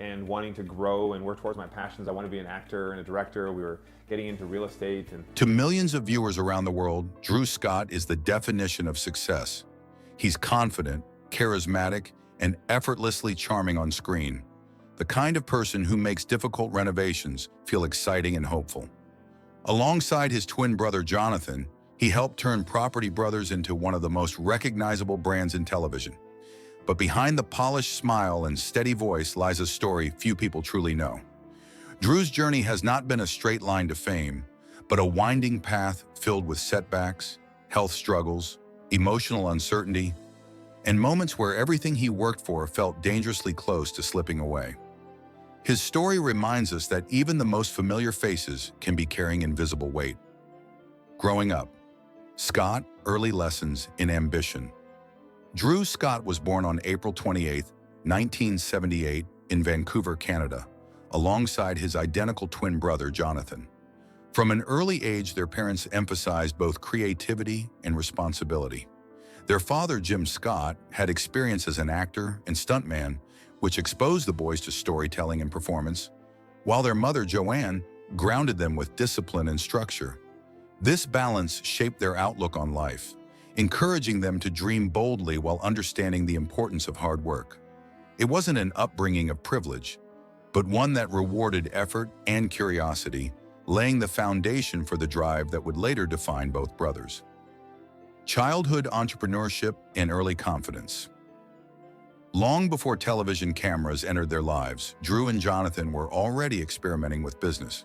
and wanting to grow and work towards my passions. I want to be an actor and a director. We were getting into real estate. And To millions of viewers around the world, Drew Scott is the definition of success. He's confident, charismatic, and effortlessly charming on screen. The kind of person who makes difficult renovations feel exciting and hopeful. Alongside his twin brother Jonathan, he helped turn Property Brothers into one of the most recognizable brands in television. But behind the polished smile and steady voice lies a story few people truly know. Drew's journey has not been a straight line to fame, but a winding path filled with setbacks, health struggles, emotional uncertainty, and moments where everything he worked for felt dangerously close to slipping away. His story reminds us that even the most familiar faces can be carrying invisible weight. Growing up, Scott, early lessons in ambition. Drew Scott was born on April 28, 1978, in Vancouver, Canada, alongside his identical twin brother, Jonathan. From an early age, their parents emphasized both creativity and responsibility. Their father, Jim Scott, had experience as an actor and stuntman, which exposed the boys to storytelling and performance, while their mother, Joanne, grounded them with discipline and structure. This balance shaped their outlook on life, encouraging them to dream boldly while understanding the importance of hard work. It wasn't an upbringing of privilege, but one that rewarded effort and curiosity, laying the foundation for the drive that would later define both brothers. Childhood entrepreneurship and early confidence. Long before television cameras entered their lives, Drew and Jonathan were already experimenting with business.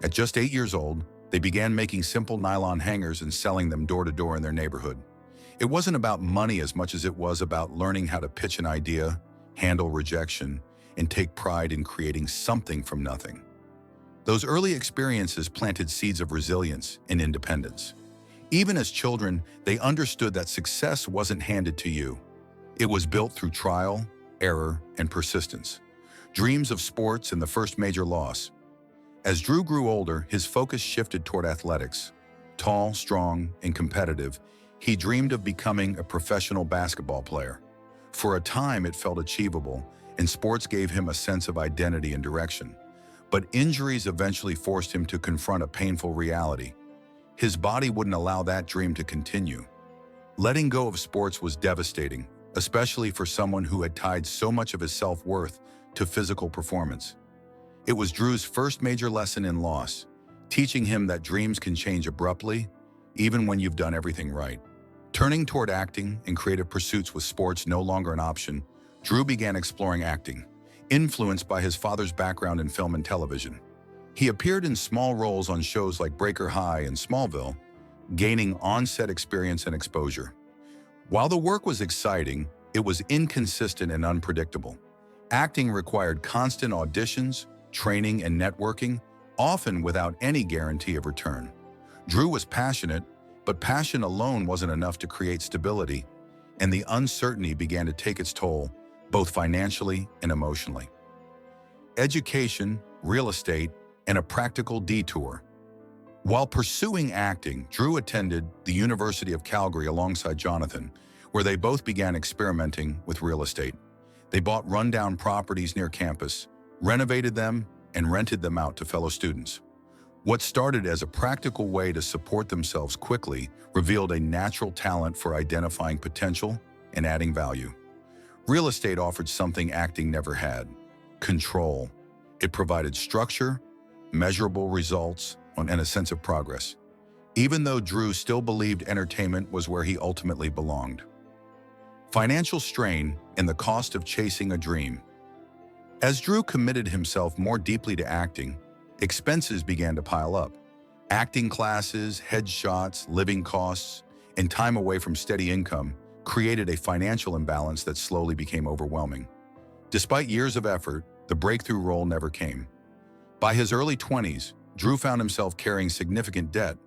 At just 8 years old, they began making simple nylon hangers and selling them door to door in their neighborhood. It wasn't about money as much as it was about learning how to pitch an idea, handle rejection, and take pride in creating something from nothing. Those early experiences planted seeds of resilience and independence. Even as children, they understood that success wasn't handed to you. It was built through trial, error, and persistence. Dreams of sports and the first major loss. As Drew grew older, his focus shifted toward athletics. Tall, strong, and competitive, he dreamed of becoming a professional basketball player. For a time, it felt achievable, and sports gave him a sense of identity and direction. But injuries eventually forced him to confront a painful reality. His body wouldn't allow that dream to continue. Letting go of sports was devastating, especially for someone who had tied so much of his self-worth to physical performance. It was Drew's first major lesson in loss, teaching him that dreams can change abruptly, even when you've done everything right. Turning toward acting and creative pursuits with sports no longer an option, Drew began exploring acting, influenced by his father's background in film and television. He appeared in small roles on shows like Breaker High and Smallville, gaining on-set experience and exposure. While the work was exciting, it was inconsistent and unpredictable. Acting required constant auditions, training, and networking, often without any guarantee of return. Drew was passionate, but passion alone wasn't enough to create stability, and the uncertainty began to take its toll, both financially and emotionally. Education, real estate, and a practical detour. While pursuing acting, Drew attended the University of Calgary alongside Jonathan, where they both began experimenting with real estate. They bought rundown properties near campus, renovated them, and rented them out to fellow students. What started as a practical way to support themselves quickly revealed a natural talent for identifying potential and adding value. Real estate offered something acting never had: control. It provided structure, measurable results, and a sense of progress, even though Drew still believed entertainment was where he ultimately belonged. Financial strain and the cost of chasing a dream. As Drew committed himself more deeply to acting, expenses began to pile up. Acting classes, headshots, living costs, and time away from steady income created a financial imbalance that slowly became overwhelming. Despite years of effort, the breakthrough role never came. By his early 20s, Drew found himself carrying significant debt,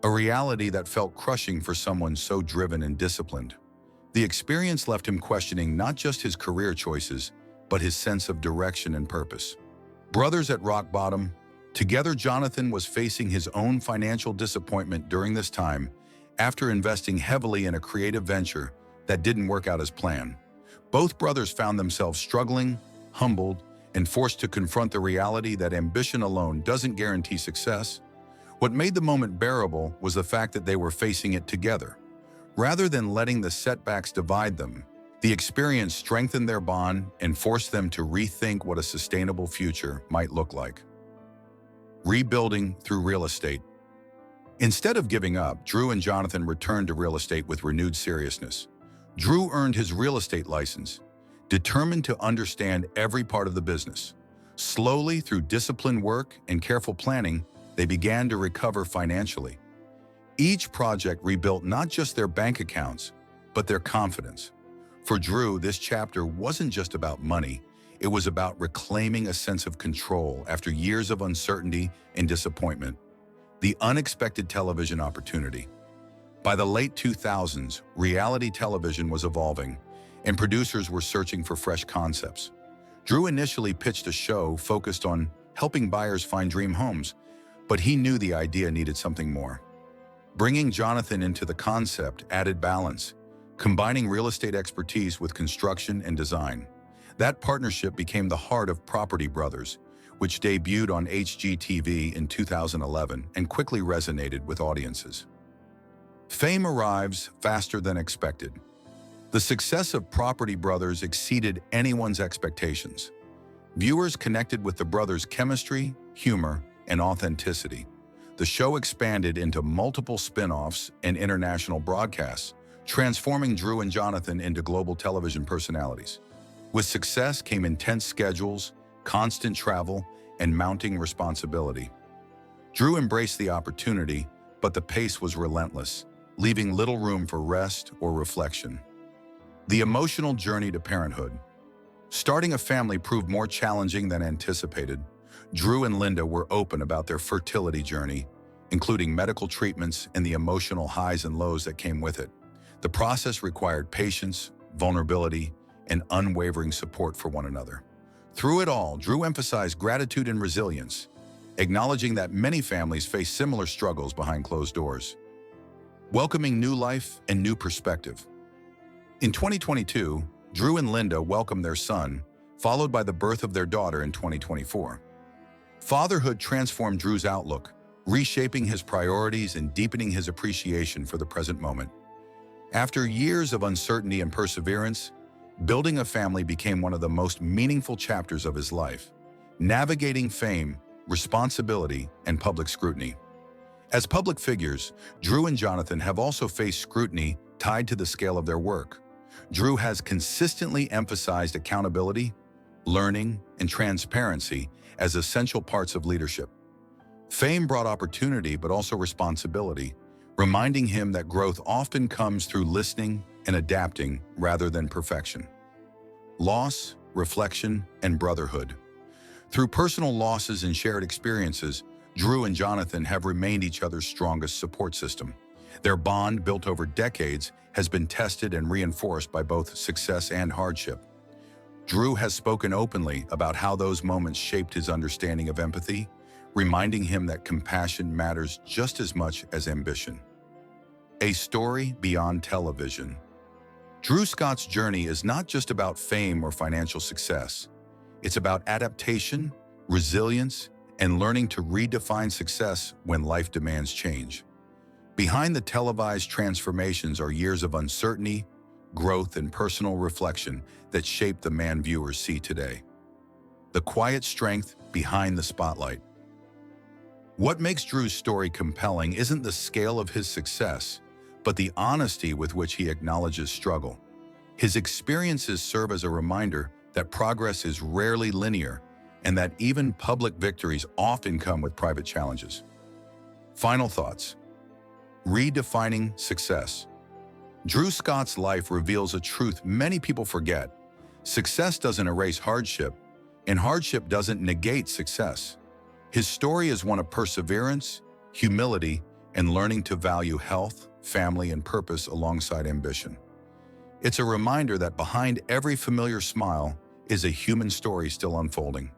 a reality that felt crushing for someone so driven and disciplined. The experience left him questioning not just his career choices, but his sense of direction and purpose. Brothers at rock bottom, together Jonathan was facing his own financial disappointment during this time after investing heavily in a creative venture that didn't work out as planned. Both brothers found themselves struggling, humbled, and forced to confront the reality that ambition alone doesn't guarantee success. What made the moment bearable was the fact that they were facing it together. Rather than letting the setbacks divide them, the experience strengthened their bond and forced them to rethink what a sustainable future might look like. Rebuilding through real estate. Instead of giving up, Drew and Jonathan returned to real estate with renewed seriousness. Drew earned his real estate license, determined to understand every part of the business. Slowly, through disciplined work and careful planning, they began to recover financially. Each project rebuilt not just their bank accounts, but their confidence. For Drew, this chapter wasn't just about money. It was about reclaiming a sense of control after years of uncertainty and disappointment. The unexpected television opportunity. By the late 2000s, reality television was evolving, and producers were searching for fresh concepts. Drew initially pitched a show focused on helping buyers find dream homes, but he knew the idea needed something more. Bringing Jonathan into the concept added balance, combining real estate expertise with construction and design. That partnership became the heart of Property Brothers, which debuted on HGTV in 2011 and quickly resonated with audiences. Fame arrives faster than expected. The success of Property Brothers exceeded anyone's expectations. Viewers connected with the brothers' chemistry, humor, and authenticity. The show expanded into multiple spin-offs and international broadcasts, transforming Drew and Jonathan into global television personalities. With success came intense schedules, constant travel, and mounting responsibility. Drew embraced the opportunity, but the pace was relentless, leaving little room for rest or reflection. The emotional journey to parenthood. Starting a family proved more challenging than anticipated. Drew and Linda were open about their fertility journey, including medical treatments and the emotional highs and lows that came with it. The process required patience, vulnerability, and unwavering support for one another. Through it all, Drew emphasized gratitude and resilience, acknowledging that many families face similar struggles behind closed doors. Welcoming new life and new perspective. In 2022, Drew and Linda welcomed their son, followed by the birth of their daughter in 2024. Fatherhood transformed Drew's outlook, reshaping his priorities and deepening his appreciation for the present moment. After years of uncertainty and perseverance, building a family became one of the most meaningful chapters of his life, navigating fame, responsibility, and public scrutiny. As public figures, Drew and Jonathan have also faced scrutiny tied to the scale of their work. Drew has consistently emphasized accountability, learning, and transparency as essential parts of leadership. Fame brought opportunity, but also responsibility, reminding him that growth often comes through listening and adapting rather than perfection. Loss, reflection, and brotherhood. Through personal losses and shared experiences, Drew and Jonathan have remained each other's strongest support system. Their bond, built over decades, has been tested and reinforced by both success and hardship. Drew has spoken openly about how those moments shaped his understanding of empathy, reminding him that compassion matters just as much as ambition. A story beyond television. Drew Scott's journey is not just about fame or financial success. It's about adaptation, resilience, and learning to redefine success when life demands change. Behind the televised transformations are years of uncertainty, growth, and personal reflection that shape the man viewers see today. The quiet strength behind the spotlight. What makes Drew's story compelling isn't the scale of his success, but the honesty with which he acknowledges struggle. His experiences serve as a reminder that progress is rarely linear and that even public victories often come with private challenges. Final thoughts. Redefining success. Drew Scott's life reveals a truth many people forget. Success doesn't erase hardship, and hardship doesn't negate success. His story is one of perseverance, humility, and learning to value health, family, and purpose alongside ambition. It's a reminder that behind every familiar smile is a human story still unfolding.